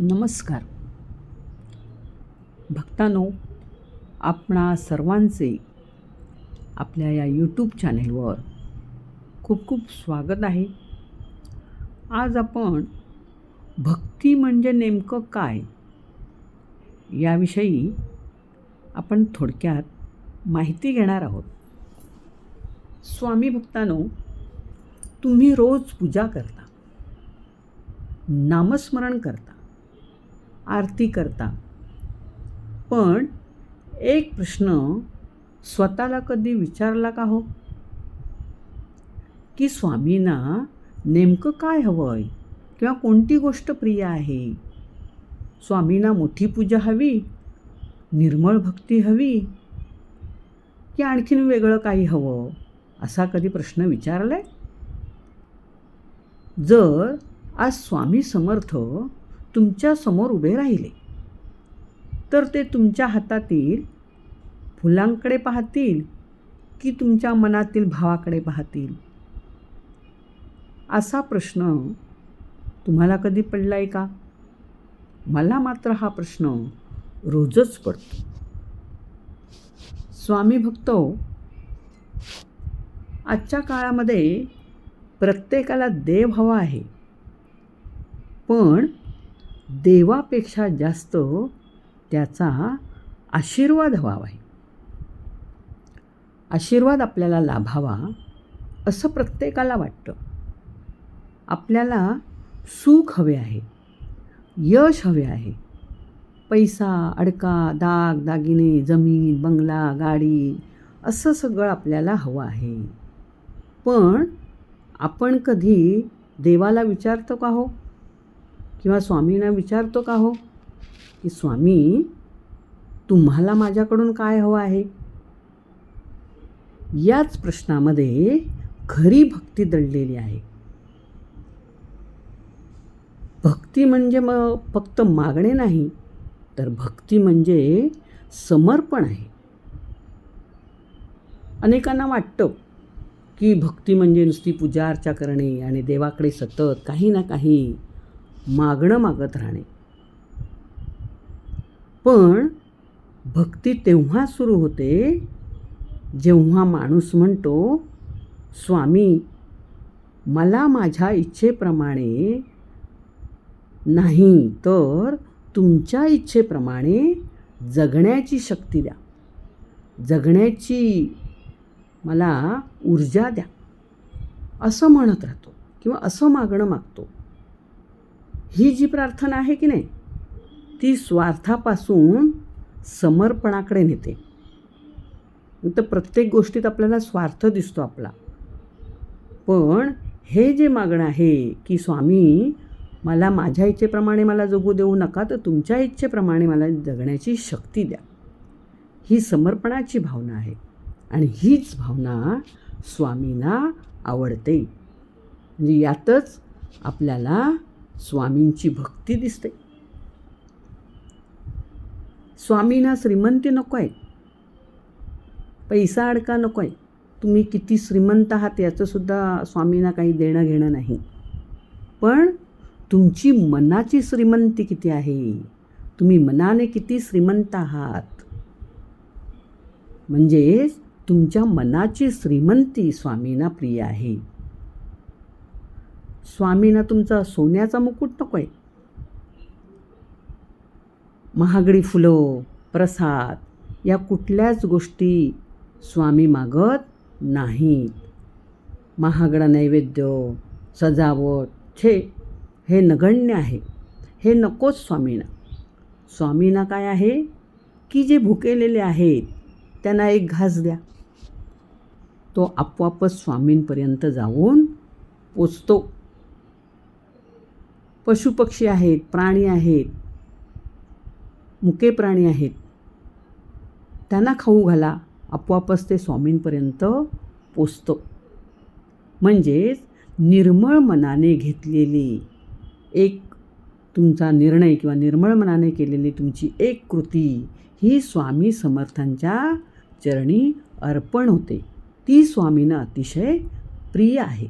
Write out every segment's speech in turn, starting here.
नमस्कार भक्तांनो, आपणा सर्वांचे आपल्या या यूट्यूब चॅनेलवर खूप खूप स्वागत आहे. आज आपण भक्ती म्हणजे नेमकं काय याविषयी आपण थोडक्यात माहिती घेणार आहोत. स्वामी भक्तांनो, तुम्ही रोज पूजा करता, नामस्मरण करता, आरती करता, पण एक प्रश्न स्वतःला कधी विचारला का हो, की स्वामींना नेमकं काय हवं आहे किंवा कोणती गोष्ट प्रिय आहे? स्वामींना मोठी पूजा हवी, निर्मळ भक्ती हवी, की आणखीन वेगळं काही हवं, असा कधी प्रश्न विचारलाय? जर आज स्वामी समर्थ तुमच्या समोर उभे राहिले तर ते तुमच्या हातातील फुलांकडे पाहतील की तुमच्या मनातील भावाकडे पाहतील? असा प्रश्न तुम्हाला कधी पडलाय का? मला मात्र हा प्रश्न रोजच पडतो. स्वामी भक्तो, आजच्या काळामध्ये प्रत्येकाला देव हवा आहे, पण देवापेक्षा जास्त त्याचा आशीर्वाद हवा आहे. आशीर्वाद आपल्याला लाभावा असं प्रत्येकाला वाटतं. आपल्याला सुख हवे आहे, यश हवे आहे, पैसा, अडका, दाग दागिने, जमीन, बंगला, गाडी असं सगळं आपल्याला हवं आहे. पण आपण कधी देवाला विचारतो का हो, किंवा स्वामींना विचारतो का हो, की स्वामी तुम्हाला माझ्याकडून काय हवं आहे? याच प्रश्नामध्ये खरी भक्ती दडलेली आहे. भक्ती म्हणजे मग फक्त मागणे नाही, तर भक्ती म्हणजे समर्पण आहे. अनेकांना वाटतं की भक्ती म्हणजे नुसती पूजा अर्चा करणे आणि देवाकडे सतत काही ना काही मागणं मागत राहणे. पण भक्ती तेव्हा सुरू होते जेव्हा माणूस म्हणतो, स्वामी मला माझ्या इच्छेप्रमाणे नाही तर तुमच्या इच्छेप्रमाणे जगण्याची शक्ती द्या, जगण्याची मला ऊर्जा द्या, असं म्हणत राहतो किंवा असं मागणं मागतो. ही जी प्रार्थना आहे की नाही, ती स्वार्थापासून समर्पणाकडे नेते. तर प्रत्येक गोष्टीत आपल्याला स्वार्थ दिसतो आपला. पण हे जे मागणं आहे की स्वामी मला माझ्या इच्छेप्रमाणे मला जगू देऊ नका, तर तुमच्या इच्छेप्रमाणे मला जगण्याची शक्ती द्या, ही समर्पणाची भावना आहे. आणि हीच भावना स्वामींना आवडते. म्हणजे यातच आपल्याला स्वामींची भक्ती दिसते. स्वामींना श्रीमंती नको आहे, पैसा अडका नको आहे. तुम्ही किती श्रीमंत आहात याचंसुद्धा स्वामींना काही देणं घेणं नाही. पण तुमची मनाची श्रीमंती किती आहे, तुम्ही मनाने किती श्रीमंत आहात, म्हणजेच तुमच्या मनाची श्रीमंती स्वामींना प्रिय आहे. स्वामींना तुमचा सोन्याचा मुकुट नको आहे, महागडी फुलं, प्रसाद या कुठल्याच गोष्टी स्वामी मागत नाहीत. महागडा नैवेद्य, सजावट हे नगण्य आहे, हे नकोच स्वामींना. स्वामींना काय आहे की जे भुकेलेले आहेत त्यांना एक घास द्या, तो आपोआपच स्वामींपर्यंत जाऊन पोचतो. पशुपक्षी आहेत, प्राणी आहेत, मुके प्राणी आहेत, त्यांना खाऊ घाला, आपोआपच ते स्वामींपर्यंत पोचतो. म्हणजेच निर्मळ मनाने घेतलेली एक तुमचा निर्णय किंवा निर्मळ मनाने केलेली तुमची एक कृती ही स्वामी समर्थांच्या चरणी अर्पण होते. ती स्वामींना अतिशय प्रिय आहे.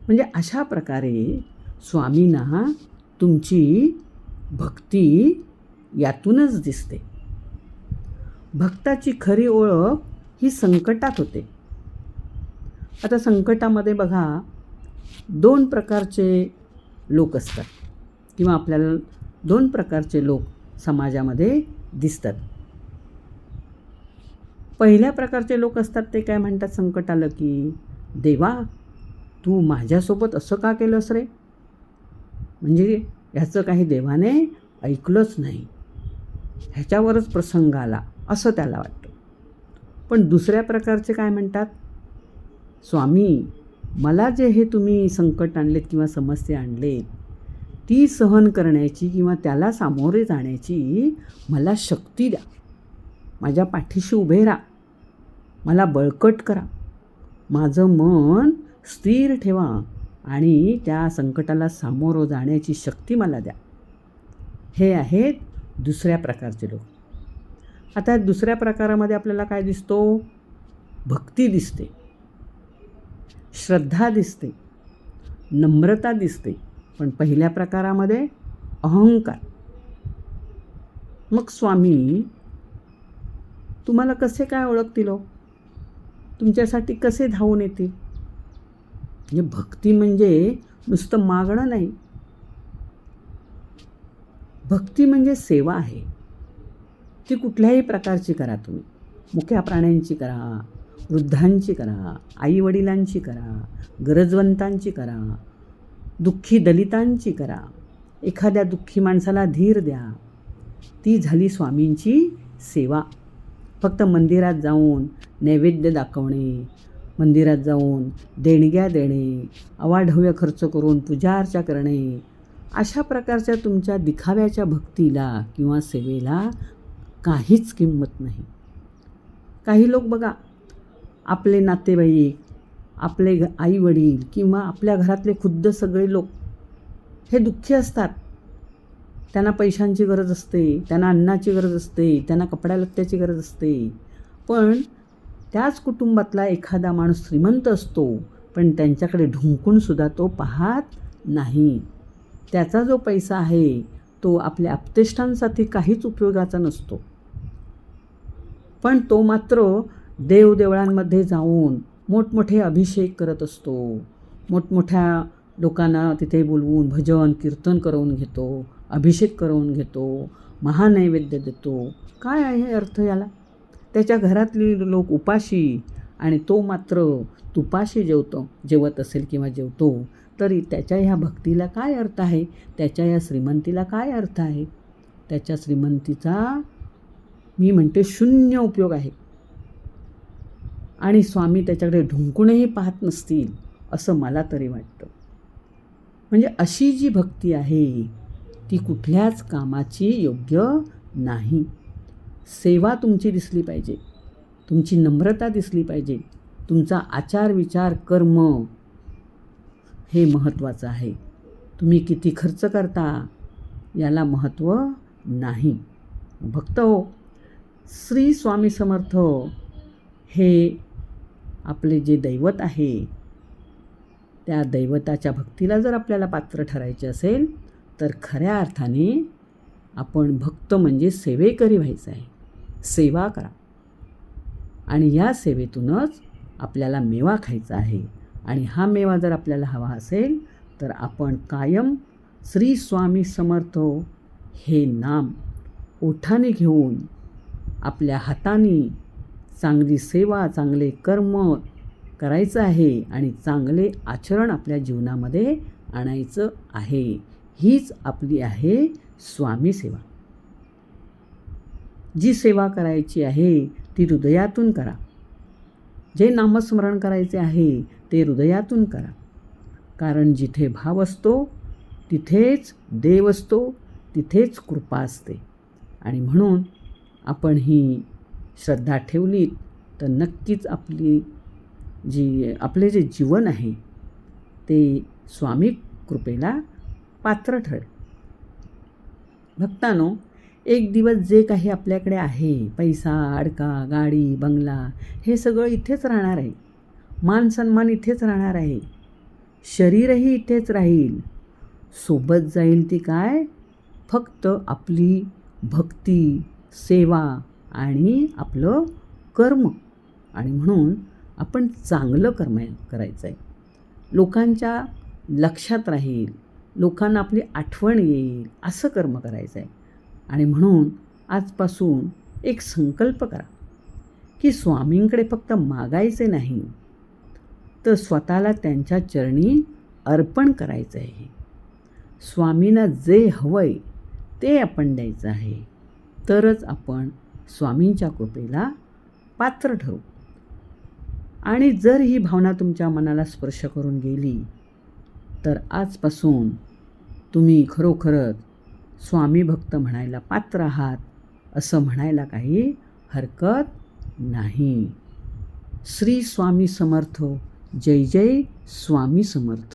म्हणजे अशा प्रकारे स्वामींना तुमची भक्ती यातूनच दिसते. भक्ताची खरी ओळख ही संकटात होते. आता संकटामध्ये बघा 2 प्रकारचे लोक असतात किंवा आपल्याला 2 प्रकारचे लोक समाजामध्ये दिसतात. पहिल्या प्रकारचे लोक असतात ते काय म्हणतात संकट आलं की, देवा तू माझ्यासोबत असं का केलंस रे? म्हणजे ह्याचं काही देवाने ऐकलंच नाही, ह्याच्यावरच प्रसंग आला असं त्याला वाटतं. पण दुसऱ्या प्रकारचे काय म्हणतात, स्वामी मला जे हे तुम्ही संकट आणलेत किंवा समस्या आणलेत ती सहन करण्याची किंवा त्याला सामोरे जाण्याची मला शक्ती द्या, माझ्या पाठीशी उभे राहा, मला बळकट करा, माझं मन स्थिर ठेवा आणि त्या संकटाला सामोरं जाण्याची शक्ती मला द्या. हे आहेत दुसऱ्या प्रकारचे लोक. आता दुसऱ्या प्रकारामध्ये आपल्याला काय दिसतो? भक्ती दिसते, श्रद्धा दिसते, नम्रता दिसते. पण पहिल्या प्रकारामध्ये अहंकार. मग स्वामी तुम्हाला कसे काय ओळखतील हो? तुमच्यासाठी कसे धावून येतील? म्हणजे भक्ती म्हणजे नुसतं मागणं नाही, भक्ती म्हणजे सेवा आहे. ती कुठल्याही प्रकारची करा तुम्ही, मुक्या प्राण्यांची करा, वृद्धांची करा, आईवडिलांची करा, गरजवंतांची करा, दुःखी दलितांची करा, एखाद्या दुःखी माणसाला धीर द्या. ती झाली स्वामींची सेवा. फक्त मंदिरात जाऊन नैवेद्य दाखवणे, मंदिरात जाऊन देणग्या देणे, अवाढव्य खर्च करून पूजाअर्चा करणे, अशा प्रकारच्या तुमच्या दिखाव्याच्या भक्तीला किंवा सेवेला काहीच किंमत नाही. काही लोक बघा, आपले नातेवाईक, आपले आईवडील किंवा आपल्या घरातले खुद्द सगळे लोक हे दुःखी असतात. त्यांना पैशांची गरज असते, त्यांना अन्नाची गरज असते, त्यांना कपड्यालत्त्याची गरज असते. पण त्याच कुटुंबातला एखादा माणूस श्रीमंत असतो, पण त्यांच्याकडे ढुंकूनसुद्धा तो पाहत नाही. त्याचा जो पैसा आहे तो आपल्या आप्तेष्टांसाठी काहीच उपयोगाचा नसतो. पण तो मात्र देवदेवळांमध्ये जाऊन मोठमोठे अभिषेक करत असतो, मोठमोठ्या लोकांना तिथे बोलवून भजन कीर्तन करवून घेतो, अभिषेक करवून घेतो, महानैवेद्य देतो. काय आहे अर्थ याला? त्याच्या घरातली लोक उपाशी आणि तो मात्र तुपाशी जेवत असेल किंवा जेवतो, तरी त्याच्या ह्या भक्तीला काय अर्थ आहे? त्याच्या या श्रीमंतीला काय अर्थ आहे? त्याच्या श्रीमंतीचा मी म्हणते शून्य उपयोग आहे. आणि स्वामी त्याच्याकडे ढुंकूनही पाहत नसतील असं मला तरी वाटतं. म्हणजे अशी जी भक्ती आहे ती कुठल्याच कामाची योग्य नाही. सेवा तुमची दिसली पाहिजे, तुमची नम्रता दिसली पाहिजे, तुमचा आचार विचार कर्म हे महत्त्वाचं आहे. तुम्ही किती खर्च करता याला महत्त्व नाही. भक्त हो, श्री स्वामी समर्थ हे आपले जे दैवत आहे त्या दैवताच्या भक्तीला जर आपल्याला पात्र ठरायचे असेल तर खऱ्या अर्थाने आपण भक्त म्हणजे सेवेकरी व्हायचं आहे. सेवा करा आणि या सेवेतूनच आपल्याला मेवा खायचा आहे. आणि हा मेवा जर आपल्याला हवा असेल तर आपण कायम श्री स्वामी समर्थ हे नाम ओठाने घेऊन आपल्या हाताने चांगली सेवा, चांगले कर्म करायचं आहे आणि चांगले आचरण आपल्या जीवनामध्ये आणायचं आहे. हीच आपली आहे स्वामी सेवा. जी सेवा करायची आहे ती हृदयातून करा. जे नामस्मरण करायचे आहे ते हृदयातून करा. कारण जिथे भाव असतो तिथेच देव असतो, तिथेच कृपा असते. आणि म्हणून आपण ही श्रद्धा ठेवलीत तर नक्कीच आपले जे जीवन आहे ते स्वामी कृपेला पात्र ठरेल. भक्तांनो, एक दिवस जे काही आपल्याकडे आहे, पैसा, अडका, गाडी, बंगला, हे सगळं इथेच राहणार आहे. मान सन्मान इथेच राहणार आहे. शरीरही इथेच राहील. सोबत जाईल ती काय? फक्त आपली भक्ती, सेवा आणि आपलं कर्म. आणि म्हणून आपण चांगलं कर्म करायचं आहे. लोकांच्या लक्षात राहील, लोकांना आपली आठवण येईल असं कर्म करायचं आहे. आणि म्हणून आजपासून एक संकल्प करा की स्वामींकडे फक्त मागायचे नाही, तर स्वतःला त्यांच्या चरणी अर्पण करायचं आहे. स्वामींना जे हवं आहे ते आपण द्यायचं आहे. तरच आपण स्वामींच्या कृपेला पात्र ठरू. आणि जर ही भावना तुमच्या मनाला स्पर्श करून गेली, तर आजपासून तुम्ही खरोखरच स्वामी भक्त म्हणायला पात्र आहात, असं म्हणायला काही हरकत नाही. श्री स्वामी समर्थ. जय जय स्वामी समर्थ.